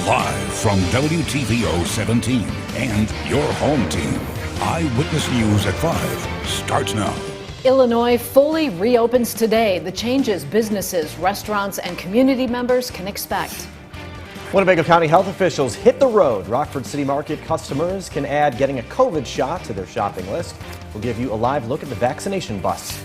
Live from WTVO 17 and your home team, Eyewitness News at 5 starts now. Illinois fully reopens today. The changes businesses, restaurants, and community members can expect. Winnebago County health officials hit the road. Rockford City Market customers can add getting a COVID shot to their shopping list. We'll give you a live look at the vaccination bus.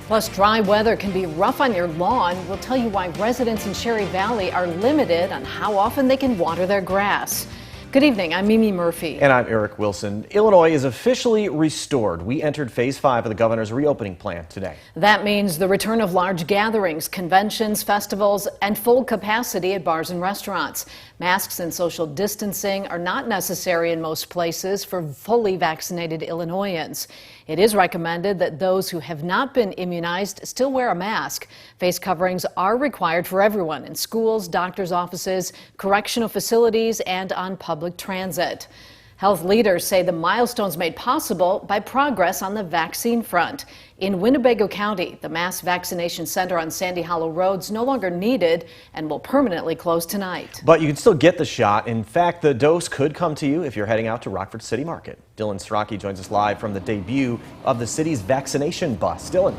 Plus, dry weather can be rough on your lawn. We'll tell you why residents in Cherry Valley are limited on how often they can water their grass. Good evening, I'm Mimi Murphy. And I'm Eric Wilson. Illinois is officially restored. We entered phase 5 of the governor's reopening plan today. That means the return of large gatherings, conventions, festivals, and full capacity at bars and restaurants. Masks and social distancing are not necessary in most places for fully vaccinated Illinoisans. It is recommended that those who have not been immunized still wear a mask. Face coverings are required for everyone in schools, doctors' offices, correctional facilities, and on public transit. Health leaders say the milestones made possible by progress on the vaccine front. In Winnebago County, the mass vaccination center on Sandy Hollow Road is no longer needed and will permanently close tonight. But you can still get the shot. In fact, the dose could come to you if you're heading out to Rockford City Market. Dylan Strachey joins us live from the debut of the city's vaccination bus. Dylan.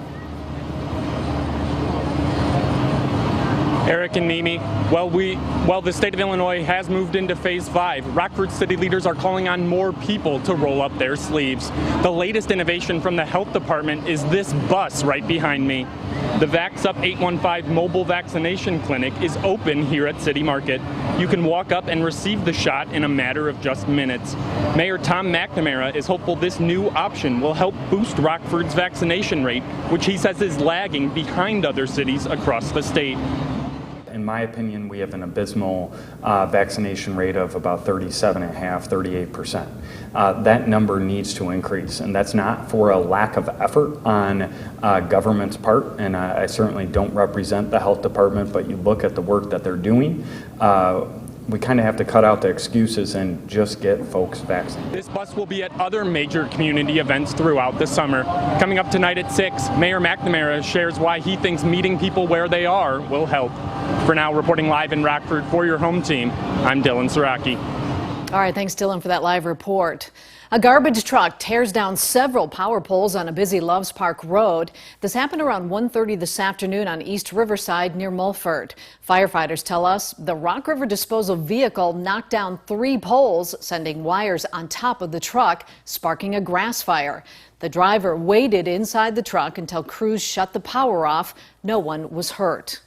Eric and Mimi, well, the state of Illinois has moved into phase 5. Rockford city leaders are calling on more people to roll up their sleeves. The latest innovation from the health department is this bus right behind me. The Vax Up 815 mobile vaccination clinic is open here at City Market. You can walk up and receive the shot in a matter of just minutes. Mayor Tom McNamara is hopeful this new option will help boost Rockford's vaccination rate, which he says is lagging behind other cities across the state. In my opinion, we have an abysmal vaccination rate of about 37.5–38%. That number needs to increase, and that's not for a lack of effort on government's part, and I certainly don't represent the health department, but you look at the work that they're doing, we kind of have to cut out the excuses and just get folks vaccinated. This bus will be at other major community events throughout the summer. Coming up tonight at 6, Mayor McNamara shares why he thinks meeting people where they are will help. For now, reporting live in Rockford for your home team, I'm Dylan Strachey. All right, thanks, Dylan, for that live report. A garbage truck tears down several power poles on a busy Loves Park road. This happened around 1:30 this afternoon on East Riverside near Mulford. Firefighters tell us the Rock River disposal vehicle knocked down 3 poles, sending wires on top of the truck, sparking a grass fire. The driver waited inside the truck until crews shut the power off. No one was hurt.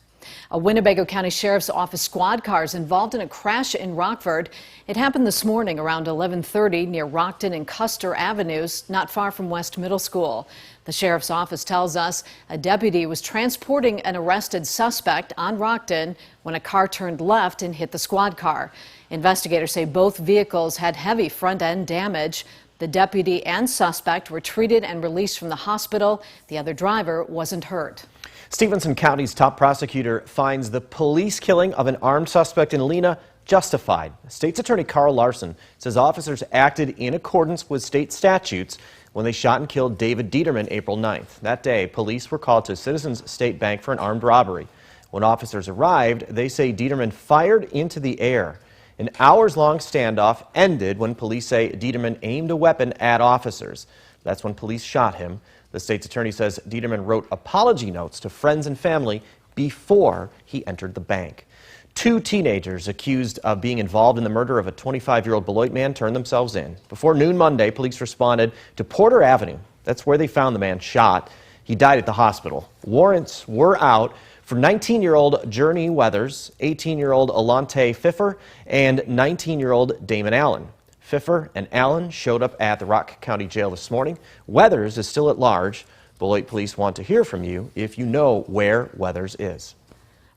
A Winnebago County Sheriff's Office squad car is involved in a crash in Rockford. It happened this morning around 11:30 near Rockton and Custer Avenues, not far from West Middle School. The Sheriff's Office tells us a deputy was transporting an arrested suspect on Rockton when a car turned left and hit the squad car. Investigators say both vehicles had heavy front-end damage. The deputy and suspect were treated and released from the hospital. The other driver wasn't hurt. Stephenson County's top prosecutor finds the police killing of an armed suspect in Lena justified. State's Attorney Carl Larson says officers acted in accordance with state statutes when they shot and killed David Dieterman April 9th. That day, police were called to Citizens State Bank for an armed robbery. When officers arrived, they say Dieterman fired into the air. An hours-long standoff ended when police say Dieterman aimed a weapon at officers. That's when police shot him. The state's attorney says Dieterman wrote apology notes to friends and family before he entered the bank. 2 teenagers accused of being involved in the murder of a 25-year-old Beloit man turned themselves in. Before noon Monday, police responded to Porter Avenue. That's where they found the man shot. He died at the hospital. Warrants were out for 19-year-old Journey Weathers, 18-year-old Alante Pfiffer, and 19-year-old Damon Allen. Pfiffer and Allen showed up at the Rock County Jail this morning. Weathers is still at large. Beloit police want to hear from you if you know where Weathers is.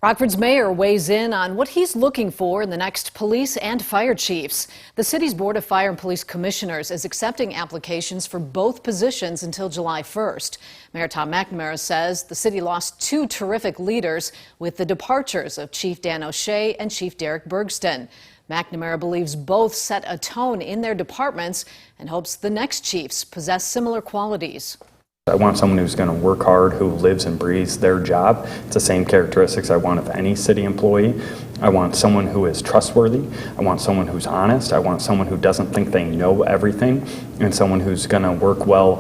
Rockford's mayor weighs in on what he's looking for in the next police and fire chiefs. The city's Board of Fire and Police Commissioners is accepting applications for both positions until July 1st. Mayor Tom McNamara says the city lost 2 terrific leaders with the departures of Chief Dan O'Shea and Chief Derek Bergston. McNamara believes both set a tone in their departments and hopes the next chiefs possess similar qualities. I want someone who's going to work hard, who lives and breathes their job. It's the same characteristics I want of any city employee. I want someone who is trustworthy. I want someone who's honest. I want someone who doesn't think they know everything, and someone who's going to work well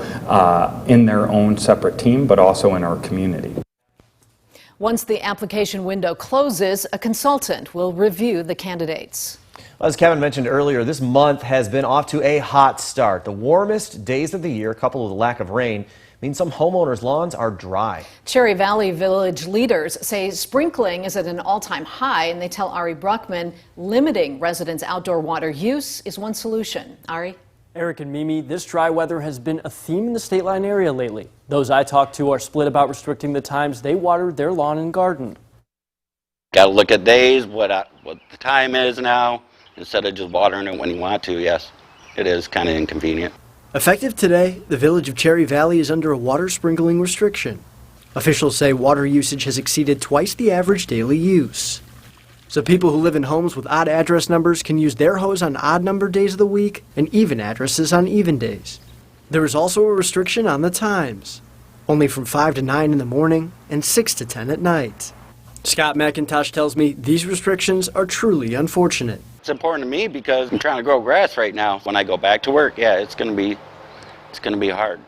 in their own separate team, but also in our community. Once the application window closes, a consultant will review the candidates. As Kevin mentioned earlier, this month has been off to a hot start. The warmest days of the year, coupled with a lack of rain, means some homeowners' lawns are dry. Cherry Valley Village leaders say sprinkling is at an all-time high, and they tell Ari Bruckman limiting residents' outdoor water use is one solution. Ari? Eric and Mimi, this dry weather has been a theme in the State Line area lately. Those I talked to are split about restricting the times they water their lawn and garden. Got to look at days, what the time is now, instead of just watering it when you want to. Yes, it is kind of inconvenient. Effective today, the village of Cherry Valley is under a water sprinkling restriction. Officials say water usage has exceeded twice the average daily use. So people who live in homes with odd address numbers can use their hose on odd number days of the week and even addresses on even days. There is also a restriction on the times, only from 5 to 9 in the morning and 6 to 10 at night. Scott McIntosh tells me these restrictions are truly unfortunate. It's important to me because I'm trying to grow grass right now. When I go back to work, yeah, it's going to be hard.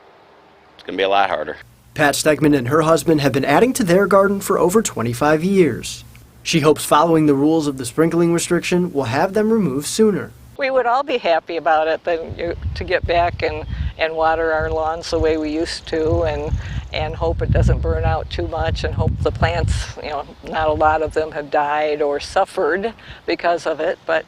It's going to be a lot harder. Pat Stegman and her husband have been adding to their garden for over 25 years. She hopes following the rules of the sprinkling restriction will have them removed sooner. We would all be happy about it to get back and water our lawns the way we used to and hope it doesn't burn out too much and hope the plants, not a lot of them have died or suffered because of it, but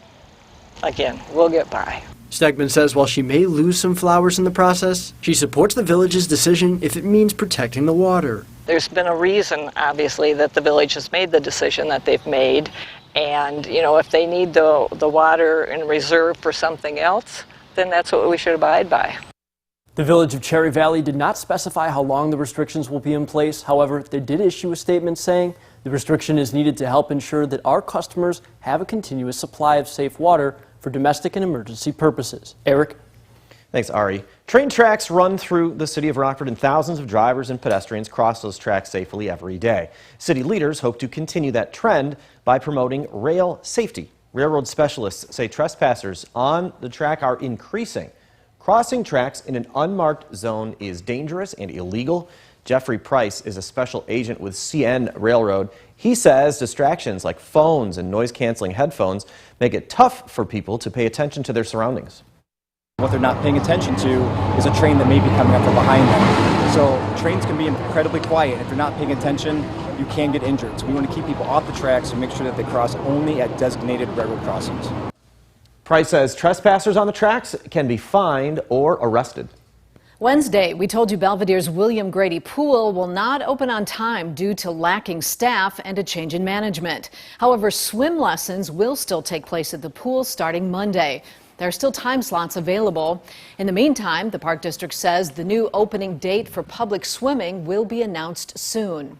again, we'll get by. Stegman says while she may lose some flowers in the process, she supports the village's decision if it means protecting the water. There's been a reason, obviously, that the village has made the decision that they've made. And, if they need the water in reserve for something else, then that's what we should abide by. The village of Cherry Valley did not specify how long the restrictions will be in place. However, they did issue a statement saying the restriction is needed to help ensure that our customers have a continuous supply of safe water for domestic and emergency purposes. Eric? Thanks, Ari. Train tracks run through the city of Rockford, and thousands of drivers and pedestrians cross those tracks safely every day. City leaders hope to continue that trend by promoting rail safety. Railroad specialists say trespassers on the track are increasing. Crossing tracks in an unmarked zone is dangerous and illegal. Jeffrey Price is a special agent with CN Railroad. He says distractions like phones and noise-canceling headphones make it tough for people to pay attention to their surroundings. What they're not paying attention to is a train that may be coming up from behind them. So trains can be incredibly quiet. If you're not paying attention, you can get injured. So we want to keep people off the tracks and make sure that they cross only at designated railroad crossings. Price says trespassers on the tracks can be fined or arrested. Wednesday, we told you Belvedere's William Grady Pool will not open on time due to lacking staff and a change in management. However, swim lessons will still take place at the pool starting Monday. There are still time slots available. In the meantime, the Park District says the new opening date for public swimming will be announced soon.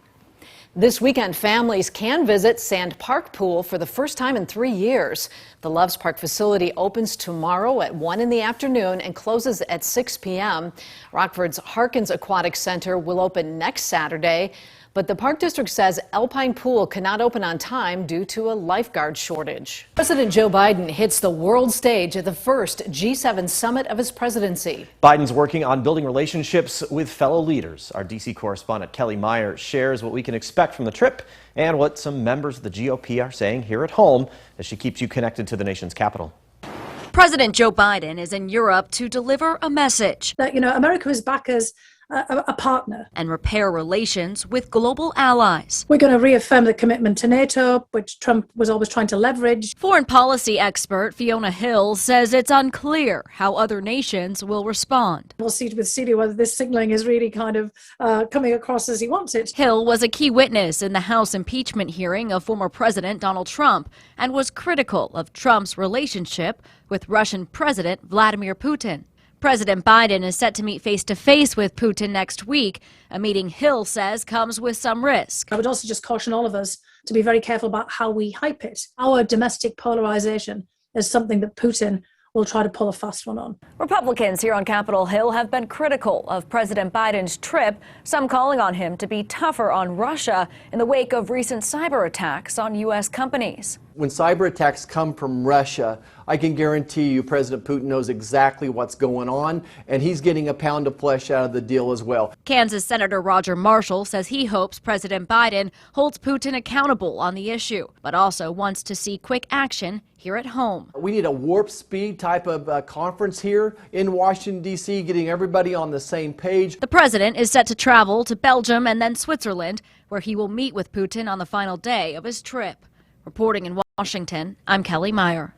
This weekend, families can visit Sand Park Pool for the first time in 3 years. The Loves Park facility opens tomorrow at 1 in the afternoon and closes at 6 p.m. Rockford's Harkins Aquatic Center will open next Saturday, but the Park District says Alpine Pool cannot open on time due to a lifeguard shortage. President Joe Biden hits the world stage at the first G7 summit of his presidency. Biden's working on building relationships with fellow leaders. Our D.C. correspondent Kelly Meyer shares what we can expect from the trip and what some members of the GOP are saying here at home as she keeps you connected to the nation's capital. President Joe Biden is in Europe to deliver a message that, America is back as a partner and repair relations with global allies. We're going to reaffirm the commitment to NATO, which Trump was always trying to leverage. Foreign policy expert Fiona Hill says it's unclear how other nations will respond. We'll see with Syria whether this signaling is really kind of coming across as he wants it. Hill was a key witness in the House impeachment hearing of former President Donald Trump and was critical of Trump's relationship with Russian President Vladimir Putin. President Biden is set to meet face-to-face with Putin next week, a meeting Hill says comes with some risk. I would also just caution all of us to be very careful about how we hype it. Our domestic polarization is something that Putin we'll try to pull a fast one on. Republicans here on Capitol Hill have been critical of President Biden's trip, some calling on him to be tougher on Russia in the wake of recent cyber attacks on U.S. companies. When cyber attacks come from Russia, I can guarantee you President Putin knows exactly what's going on, and he's getting a pound of flesh out of the deal as well. Kansas Senator Roger Marshall says he hopes President Biden holds Putin accountable on the issue, but also wants to see quick action here at home. We need a warp speed type of conference here in Washington, D.C., getting everybody on the same page. The president is set to travel to Belgium and then Switzerland, where he will meet with Putin on the final day of his trip. Reporting in Washington, I'm Kelly Meyer.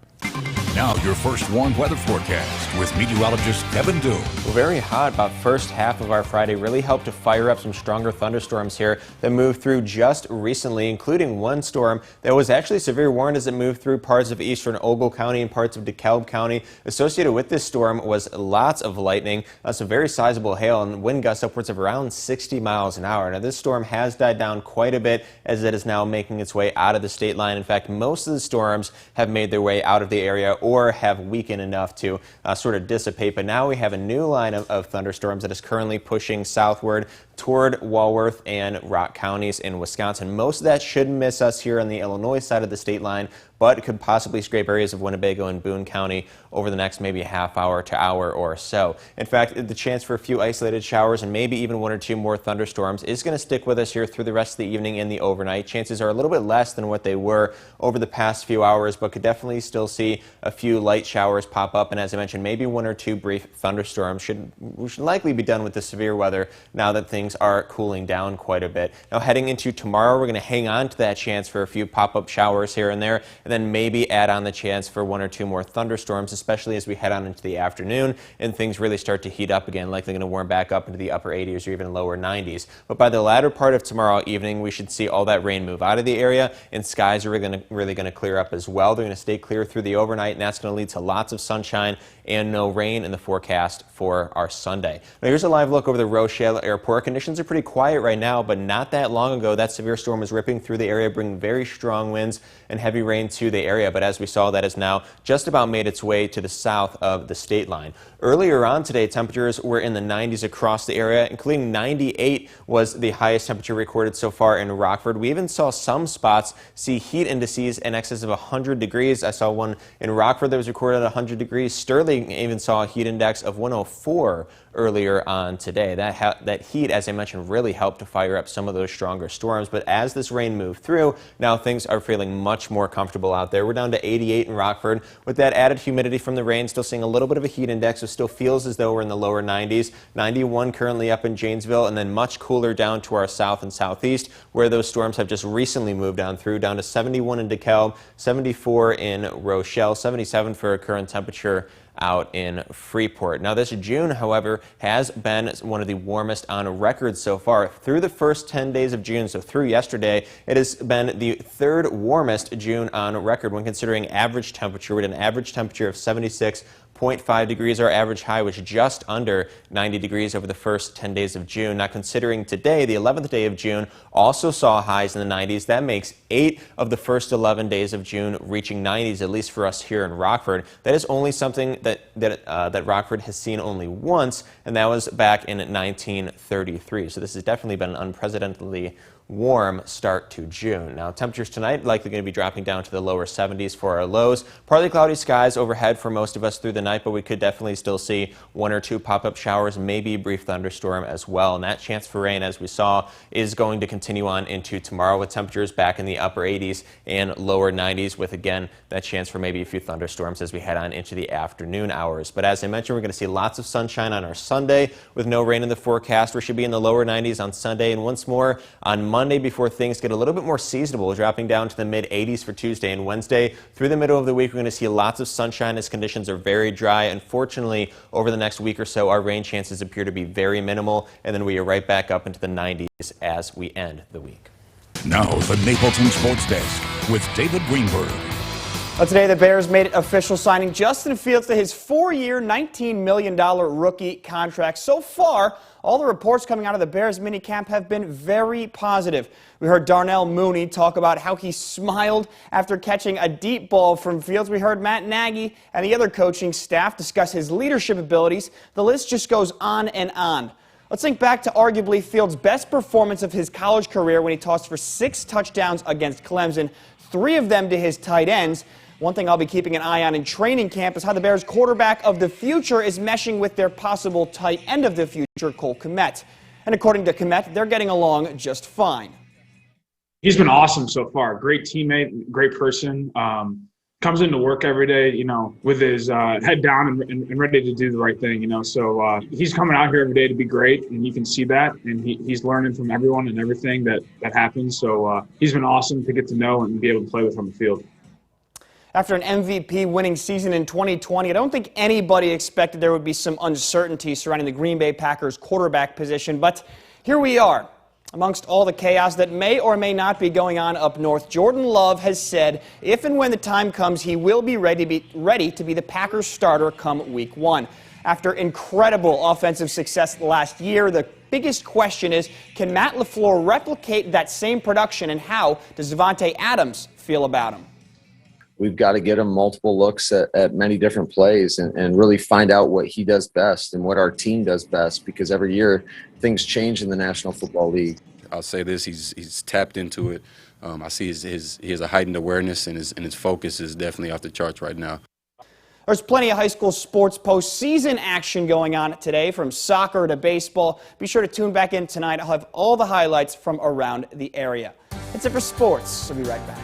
Now your first warm weather forecast with meteorologist Kevin Doom. Well, very hot. About first half of our Friday really helped to fire up some stronger thunderstorms here that moved through just recently, including one storm that was actually severe warned as it moved through parts of eastern Ogle County and parts of DeKalb County. Associated with this storm was lots of lightning, some very sizable hail, and wind gusts upwards of around 60 miles an hour. Now, this storm has died down quite a bit as it is now making its way out of the state line. In fact, most of the storms have made their way out of the area or have weakened enough to sort of dissipate. But now we have a new line of thunderstorms that is currently pushing southward toward Walworth and Rock counties in Wisconsin. Most of that should miss us here on the Illinois side of the state line, but it could possibly scrape areas of Winnebago and Boone County over the next maybe half hour to hour or so. In fact, the chance for a few isolated showers and maybe even one or two more thunderstorms is going to stick with us here through the rest of the evening and the overnight. Chances are a little bit less than what they were over the past few hours, but could definitely still see a few light showers pop up. And as I mentioned, maybe one or two brief thunderstorms. We should likely be done with the severe weather now that things are cooling down quite a bit. Now, heading into tomorrow, we're going to hang on to that chance for a few pop-up showers here and there, and then maybe add on the chance for one or two more thunderstorms, especially as we head on into the afternoon and things really start to heat up again, likely going to warm back up into the upper 80s or even lower 90s. But by the latter part of tomorrow evening, we should see all that rain move out of the area, and skies are really going to clear up as well. They're going to stay clear through the overnight, and that's going to lead to lots of sunshine and no rain in the forecast for our Sunday. Now, here's a live look over the Rochelle Airport. Conditions are pretty quiet right now, but not that long ago, that severe storm was ripping through the area, bringing very strong winds and heavy rain to the area. But as we saw, that has now just about made its way to the south of the state line. Earlier on today, temperatures were in the 90s across the area, including 98 was the highest temperature recorded so far in Rockford. We even saw some spots see heat indices in excess of 100 degrees. I saw one in Rockford that was recorded at 100 degrees. Sterling even saw a heat index of 104 earlier on today. That heat, as I mentioned, really helped to fire up some of those stronger storms. But as this rain moved through, now things are feeling much more comfortable out there. We're down to 88 in Rockford. With that added humidity from the rain, still seeing a little bit of a heat index. It still feels as though we're in the lower 90s. 91 currently up in Janesville, and then much cooler down to our south and southeast, where those storms have just recently moved on through, down to 71 in DeKalb, 74 in Rochelle, 77 for a current temperature out in Freeport. Now, this June, however, has been one of the warmest on record so far. Through the first 10 days of June, so through yesterday, it has been the third warmest June on record when considering average temperature. We had an average temperature of 76.5 degrees. Our average high was just under 90 degrees over the first 10 days of June. Now, considering today, the 11th day of June, also saw highs in the 90s. That makes 8 of the first 11 days of June reaching 90s, at least for us here in Rockford. That is only something that Rockford has seen only once, and that was back in 1933. So this has definitely been an unprecedentedly warm start to June. Now, temperatures tonight likely going to be dropping down to the lower 70s for our lows. Partly cloudy skies overhead for most of us through the night, but we could definitely still see one or two pop-up showers, maybe a brief thunderstorm as well. And that chance for rain, as we saw, is going to continue on into tomorrow with temperatures back in the upper 80s and lower 90s, with again that chance for maybe a few thunderstorms as we head on into the afternoon hours. But as I mentioned, we're going to see lots of sunshine on our Sunday with no rain in the forecast. We should be in the lower 90s on Sunday, and once more on Monday before things get a little bit more seasonable, dropping down to the mid-80s for Tuesday and Wednesday. Through the middle of the week, we're going to see lots of sunshine as conditions are very dry. Unfortunately, over the next week or so, our rain chances appear to be very minimal, and then we are right back up into the 90s as we end the week. Now, the Napleton Sports Desk with David Greenberg. Well, today, the Bears made it official, signing Justin Fields to his 4-year, $19 million rookie contract. So far, all the reports coming out of the Bears minicamp have been very positive. We heard Darnell Mooney talk about how he smiled after catching a deep ball from Fields. We heard Matt Nagy and the other coaching staff discuss his leadership abilities. The list just goes on and on. Let's think back to arguably Fields' best performance of his college career when he tossed for 6 touchdowns against Clemson, 3 of them to his tight ends. One thing I'll be keeping an eye on in training camp is how the Bears' quarterback of the future is meshing with their possible tight end of the future, Cole Kmet. And according to Kmet, they're getting along just fine. He's been awesome so far. Great teammate, great person. Comes into work every day, with his head down and ready to do the right thing, So he's coming out here every day to be great, and you can see that. And he's learning from everyone and everything that happens. So he's been awesome to get to know and be able to play with on the field. After an MVP-winning season in 2020, I don't think anybody expected there would be some uncertainty surrounding the Green Bay Packers quarterback position, but here we are. Amongst all the chaos that may or may not be going on up north, Jordan Love has said if and when the time comes, he will be ready to be the Packers starter come week 1. After incredible offensive success last year, the biggest question is, can Matt LaFleur replicate that same production, and how does Davante Adams feel about him? We've got to get him multiple looks at many different plays and really find out what he does best and what our team does best, because every year things change in the National Football League. I'll say this, he's tapped into it. I see he has a heightened awareness, and his focus is definitely off the charts right now. There's plenty of high school sports postseason action going on today, from soccer to baseball. Be sure to tune back in tonight. I'll have all the highlights from around the area. That's it for sports. We'll be right back.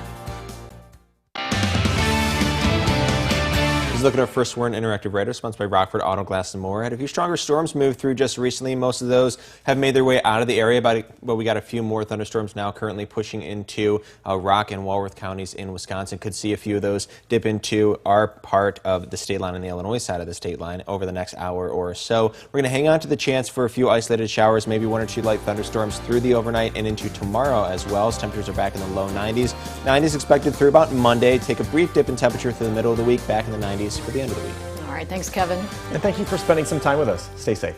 Look at our first Warren Interactive Radar, sponsored by Rockford Auto Glass and More. Had a few stronger storms move through just recently. Most of those have made their way out of the area, but we got a few more thunderstorms now currently pushing into Rock and Walworth counties in Wisconsin. Could see a few of those dip into our part of the state line on the Illinois side of the state line over the next hour or so. We're going to hang on to the chance for a few isolated showers, maybe 1 or 2 light thunderstorms through the overnight and into tomorrow as well, as temperatures are back in the low 90s. 90s expected through about Monday. Take a brief dip in temperature through the middle of the week, back in the 90s for the end of the week. All right, thanks, Kevin. And thank you for spending some time with us. Stay safe.